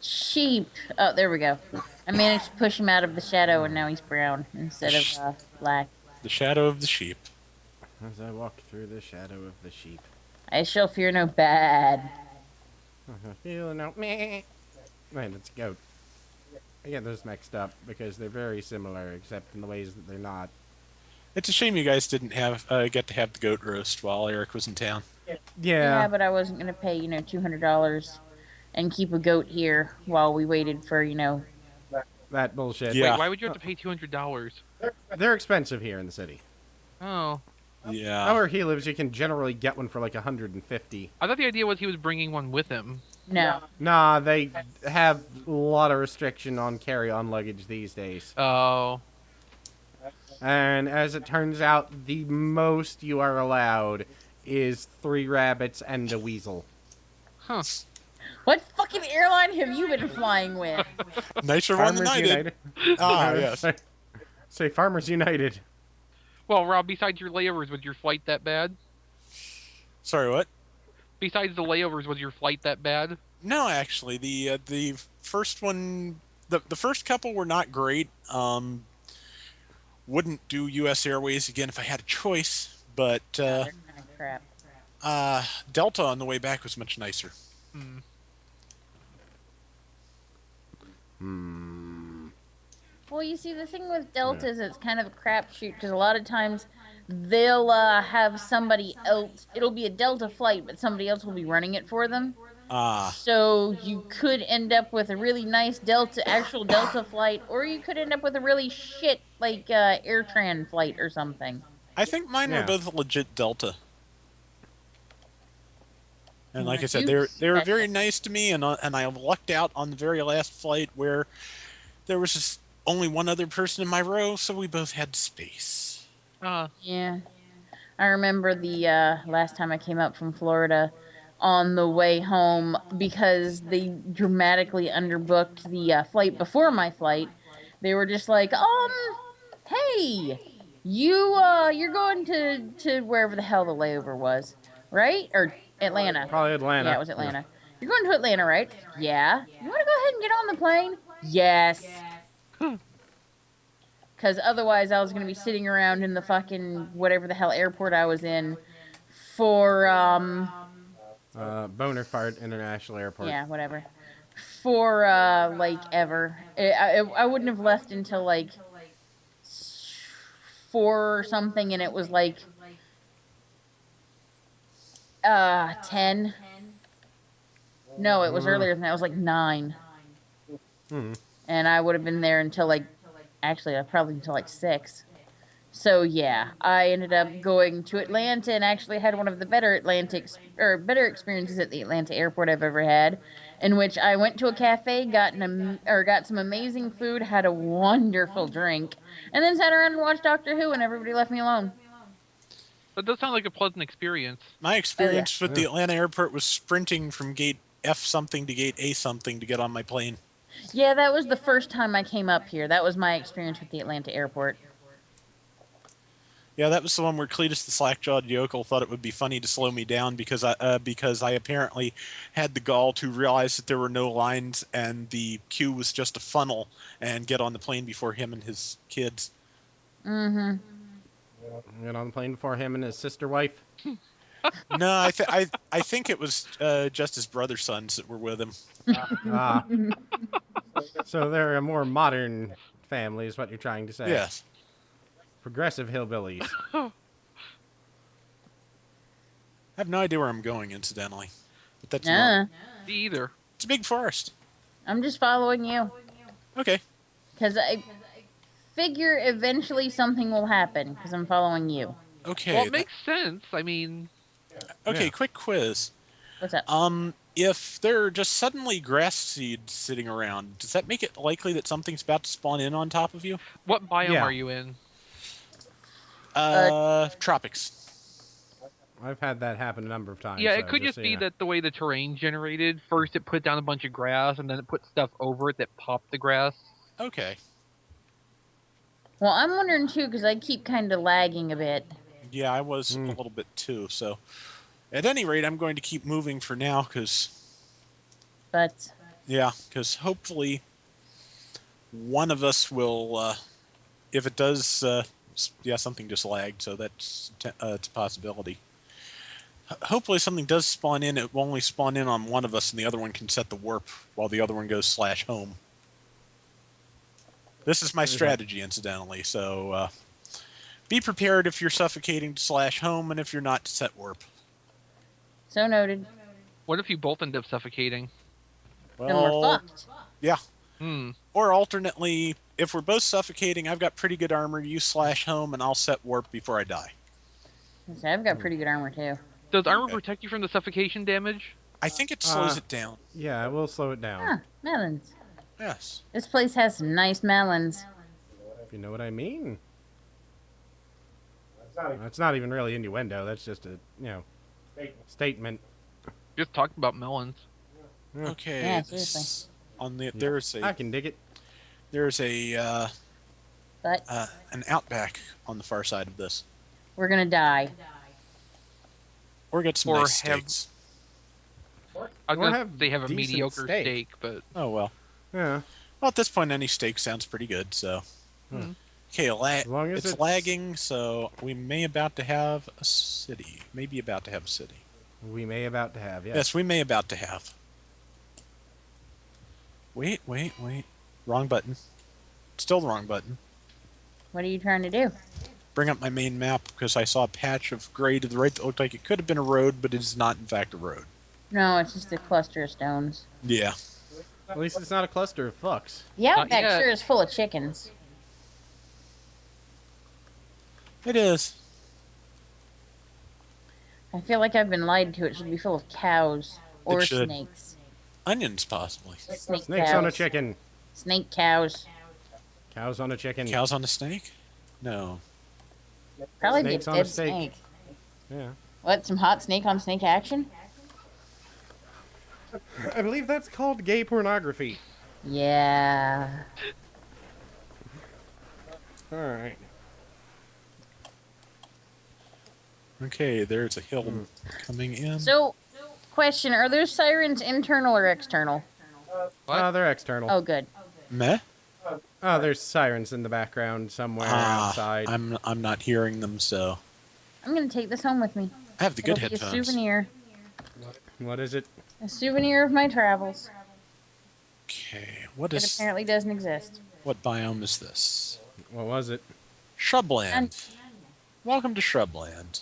Sheep. Oh, there we go. I managed to push him out of the shadow, and now he's brown instead of black. The shadow of the sheep. As I walk through the shadow of the sheep. I shall fear no bad. Feel no meh. Wait, it's a goat. I get those mixed up because they're very similar, except in the ways that they're not. It's a shame you guys didn't have get to have the goat roast while Eric was in town. Yeah, but I wasn't gonna pay $200 and keep a goat here while we waited for That bullshit. Yeah. Wait, why would you have to pay $200? They're expensive here in the city. Oh. Yeah. Where he lives, you can generally get one for like 150. I thought the idea was he was bringing one with him. No. Nah, they have a lot of restriction on carry-on luggage these days. Oh. And as it turns out, the most you are allowed is 3 rabbits and a weasel. Huh. What fucking airline have you been flying with? Nicer one than I did. Ah, yes. Say Farmers United. Well, Rob, besides your layovers, was your flight that bad? Sorry, what? Besides the layovers, was your flight that bad? No, actually, the first one, the first couple were not great. Wouldn't do U.S. Airways again if I had a choice, but They're kinda crap. Delta on the way back was much nicer. Well, you see, the thing with Delta is it's kind of a crapshoot because a lot of times they'll have somebody else. It'll be a Delta flight, but somebody else will be running it for them. So you could end up with a really nice actual Delta flight, or you could end up with a really shit AirTran flight or something. I think mine were both legit Delta. And like I said, they were very nice to me, and I lucked out on the very last flight where there was just only one other person in my row, so we both had space. Yeah. I remember the last time I came up from Florida on the way home because they dramatically underbooked the flight before my flight. They were just like, hey, you're going to wherever the hell the layover was, right? Or Atlanta. Probably Atlanta. Yeah, it was Atlanta. Yeah. You're going to Atlanta, right? Yeah. You want to go ahead and get on the plane? Yes. Because otherwise I was going to be sitting around in the fucking whatever the hell airport I was in for, Bonafide International Airport. yeah, whatever. For, like, ever. I wouldn't have left until, like, 4 or something, and it was, like, 10. No, it was earlier than that. It was, like, 9. And I would have been there until, like, actually, probably until, like, 6. So, yeah, I ended up going to Atlanta and actually had one of the better experiences at the Atlanta airport I've ever had, in which I went to a cafe, got some amazing food, had a wonderful drink, and then sat around and watched Doctor Who, and everybody left me alone. That does sound like a pleasant experience. My experience with the Atlanta airport was sprinting from gate F something to gate A something to get on my plane. Yeah, that was the first time I came up here. That was my experience with the Atlanta airport. Yeah, that was the one where Cletus the slack-jawed yokel thought it would be funny to slow me down because I apparently had the gall to realize that there were no lines and the queue was just a funnel and get on the plane before him and his kids. Get on the plane before him and his sister wife. No, I think it was just his brother sons that were with him. So they're a more modern family, is what you're trying to say. Yes. Progressive hillbillies. I have no idea where I'm going, incidentally. But that's not. Me either. It's a big forest. I'm just following you. Okay. Because I figure eventually something will happen, because I'm following you. Okay. Well, it makes sense. I mean... Okay, quick quiz. What's up? If there are just suddenly grass seeds sitting around, does that make it likely that something's about to spawn in on top of you? What biome are you in? Tropics. I've had that happen a number of times. Yeah, so it could just be that the way the terrain generated, first it put down a bunch of grass, and then it put stuff over it that popped the grass. Okay. Well, I'm wondering too, because I keep kind of lagging a bit. Yeah, I was a little bit too, so... At any rate, I'm going to keep moving for now, because... But... Yeah, because hopefully one of us will. If it does, yeah, something just lagged, so it's a possibility. Hopefully something does spawn in. It will only spawn in on one of us, and the other one can set the warp while the other one goes /home. This is my strategy, incidentally. So be prepared if you're suffocating to /home, and if you're not, to set warp. So noted. What if you both end up suffocating? Then we're fucked. Yeah. Hmm. Or alternately, if we're both suffocating, I've got pretty good armor. You /home, and I'll set warp before I die. Okay, I've got pretty good armor too. Does armor protect you from the suffocation damage? I think it slows it down. Yeah, we'll slow it down. Ah, melons. Yes. This place has some nice melons. If you know what I mean. That's not even really innuendo. That's just a, statement. Just talking about melons. Okay. Yeah, seriously. I can dig it. There's a But an outback on the far side of this. we're gonna die. Or get some Or nice have- steaks. I was Or gonna have say have a decent mediocre steak. steak, but Oh well. Yeah. Well, at this point, any steak sounds pretty good. So. Okay, As long as it's lagging, so we may about to have a city. Maybe about to have a city. We may about to have, yes. Yes, we may about to have. Wait. Wrong button. Still the wrong button. What are you trying to do? Bring up my main map because I saw a patch of gray to the right that looked like it could have been a road, but it is not, in fact, a road. No, it's just a cluster of stones. Yeah. At least it's not a cluster of fucks. The Not outback yet. sure is full of chickens. It is. I feel like I've been lied to. It should be full of cows or It should. snakes. Onions, possibly. Snake Snakes cows. on a chicken. Snake cows. Cows on a chicken. Cows on a snake? No. Probably be a Snakes on a dead steak. snake. Yeah. What? Some hot snake on snake action? I believe that's called gay pornography. Yeah. Alright. Okay, there's a hill coming in. So, question: are those sirens internal or external? What? They're external. Oh, good. Meh? Oh, there's sirens in the background somewhere outside. I'm not hearing them, so I'm gonna take this home with me. I have the good It'll be headphones. a souvenir. What is it? A souvenir of my travels. Okay, what It is apparently doesn't exist. what biome is this? What was it? Shrubland. Welcome to Shrubland.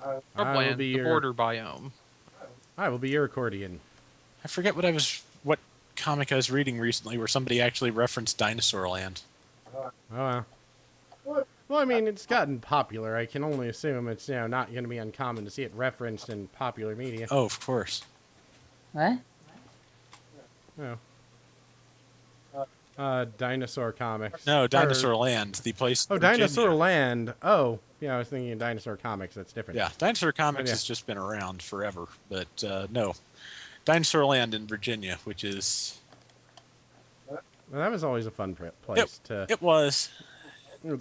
I will Shrubland, be the your border biome. I will be your accordion. I forget what comic I was reading recently where somebody actually referenced Dinosaur Land. Oh well. Well, I mean, it's gotten popular. I can only assume it's not going to be uncommon to see it referenced in popular media. Oh, of course. What? Dinosaur comics. No, Dinosaur Land, the place. Oh, in Virginia. Dinosaur Land. Oh, yeah, I was thinking of Dinosaur Comics. That's different. Yeah, Dinosaur Comics yeah. has just been around forever, but no, Dinosaur Land in Virginia, which is Well, that was always a fun place to. it was.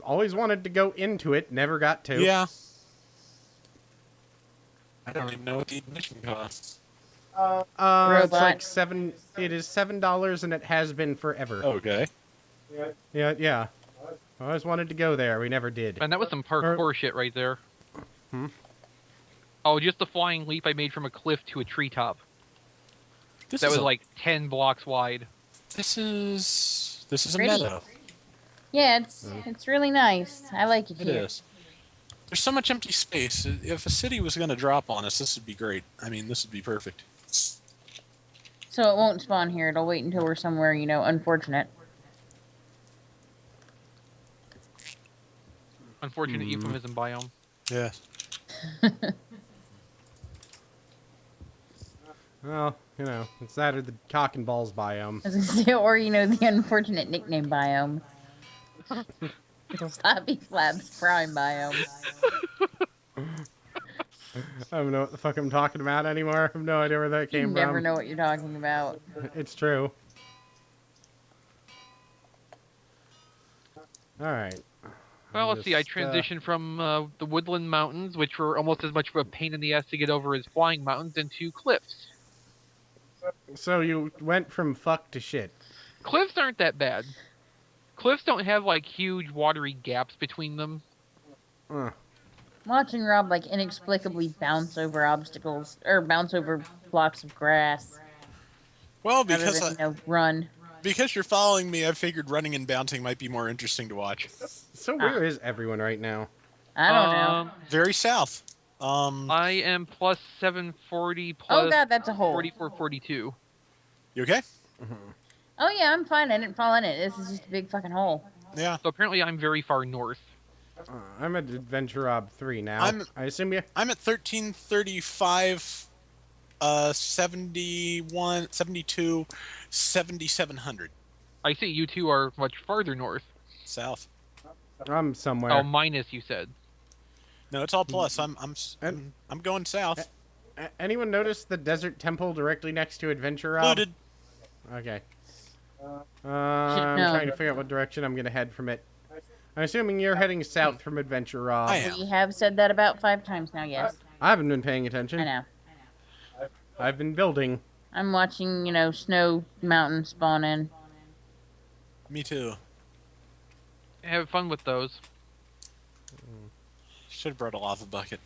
Always wanted to go into it, never got to. Yeah. I don't even know what the admission costs. It's Robot. like $7. It is $7, and it has been forever. Okay. Yeah. I always wanted to go there. We never did. And that was some parkour shit right there. Oh, just the flying leap I made from a cliff to a treetop. This That is was a, like 10 blocks wide. This is a Pretty. meadow. Yeah, it's really nice. I like it It here. is. There's so much empty space. If a city was going to drop on us, this would be great. I mean, this would be perfect. So it won't spawn here. It'll wait until we're somewhere, unfortunate. Unfortunate euphemism biome. Yeah. Well, it's that or the cock and balls biome. I was gonna say, or the unfortunate nickname biome. Sloppy Flabs Prime biome. I don't know what the fuck I'm talking about anymore. I have no idea where that You came never from. know what you're talking about. It's true. Alright. Well, let's see. I transitioned from the woodland mountains, which were almost as much of a pain in the ass to get over as flying mountains, into cliffs. So you went from fuck to shit. Cliffs aren't that bad. Cliffs don't have like huge watery gaps between them. Watching Rob like inexplicably bounce over obstacles or bounce over blocks of grass Well, rather than run. because you're following me, I figured running and bouncing might be more interesting to watch. So where is everyone right now? I don't know. Very south. I am plus 740 Oh plus god, that's a hole. 4442. You okay? Oh yeah, I'm fine. I didn't fall in it. This is just a big fucking hole. Yeah. So apparently I'm very far north. I'm at Adventure Rob 3 now. I assume you... I'm at 1335, 71, 72, 7700. I see you two are much farther north. South. I'm somewhere. Oh, minus you said. No, it's all plus. I'm going south. Anyone notice the desert temple directly next to Adventure Rob? Looted. Okay. I'm trying to figure out what direction I'm going to head from it. I'm assuming you're heading south from Adventure Rob. I am. We have said that about 5 times now, yes. I haven't been paying attention. I know. I've been building. I'm watching, snow mountain spawn in. Me too. Have fun with those. Should have brought a lava bucket.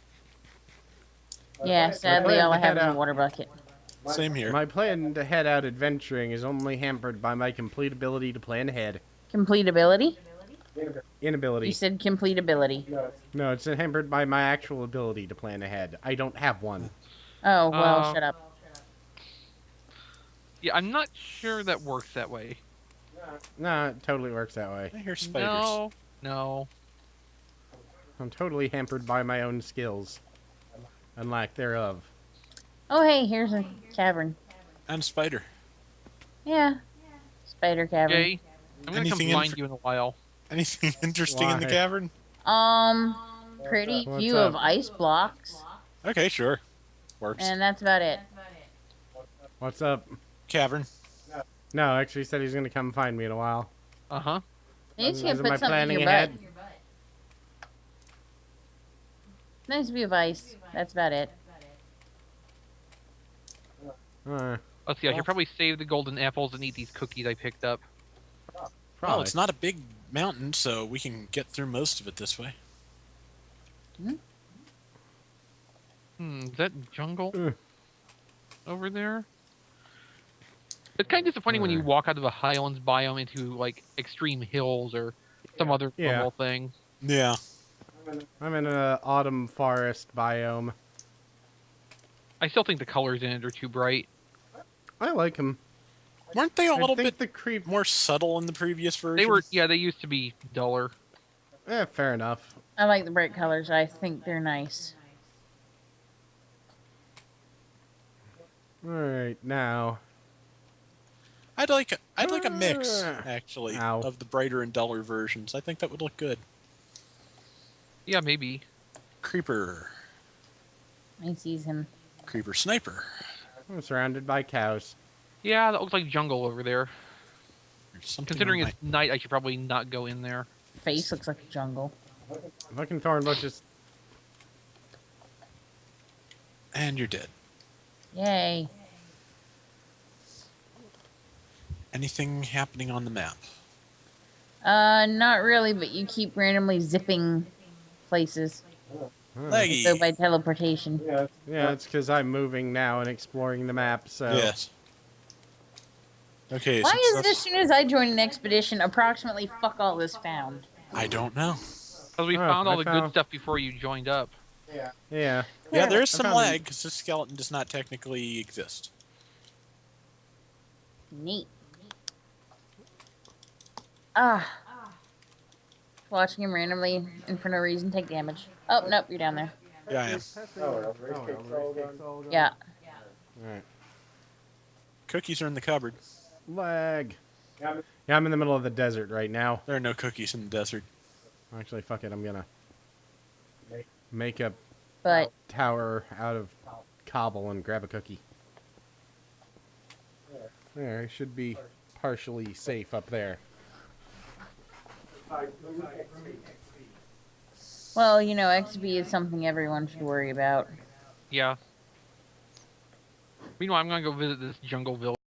Yeah, sadly plan all I to have head is a out. water bucket. Same here. My plan to head out adventuring is only hampered by my complete ability to plan ahead. Complete ability? Inability. You said complete ability. No, it's hampered by my actual ability to plan ahead. I don't have one. Oh, well, shut up. Yeah, I'm not sure that works that way. Nah, it totally works that way. I hear spiders. No. I'm totally hampered by my own skills. And lack thereof. Oh, hey, here's a cavern. And spider. Yeah. Spider cavern. Okay. I'm gonna come Anything find you in a while. Anything interesting in the Why? cavern? Pretty What's few up? of ice blocks. Okay, sure. Works. And that's about it. What's up? Cavern. No, actually said he's gonna come find me in a while. Uh-huh. He's Am gonna I put something in planning your ahead? butt. Nice view of ice. That's about it. Let's see, I should probably save the golden apples and eat these cookies I picked up. Well, probably. it's not a big mountain, so we can get through most of it this way. Is that jungle Ugh. over there? It's kind of disappointing when you walk out of a Highlands biome into, like, extreme hills or some other Yeah. normal thing. Yeah. I'm in an autumn forest biome. I still think the colors in it are too bright. I like them. Weren't they a little bit the creep. more subtle in the previous version? They were, yeah, they used to be duller. Fair enough. I like the bright colors. I think they're nice. All right, now. I'd like a mix, actually, Ow. of the brighter and duller versions. I think that would look good. Yeah, maybe. Creeper. I sees him. Creeper sniper. I'm surrounded by cows. Yeah, that looks like jungle over there. There's something Considering on it's night, I should probably not go in there. Face looks like a jungle. Fucking thorn bushes. And you're dead. Yay. Anything happening on the map? Not really, but you keep randomly zipping places. Leggy. So by teleportation. Yeah, it's because I'm moving now and exploring the map, so... Yes. Okay, Why since is it that's- as soon as I join an expedition, approximately fuck all is found? I don't know. Because we Oh, found all I the found- good stuff before you joined up. Yeah. Yeah, there is I some found- lag because this skeleton does not technically exist. Neat. Ah. Watching him randomly and for no reason take damage. Oh, nope, you're down there. Yeah, I am. Yeah. Alright. Cookies are in the cupboard. Lag. Yeah, I'm in the middle of the desert right now. There are no cookies in the desert. Actually, fuck it, I'm gonna make a But tower out of cobble and grab a cookie. There, I should be partially safe up there. well, Exvee is something everyone should worry about. Yeah. Meanwhile, I'm gonna go visit this jungle village.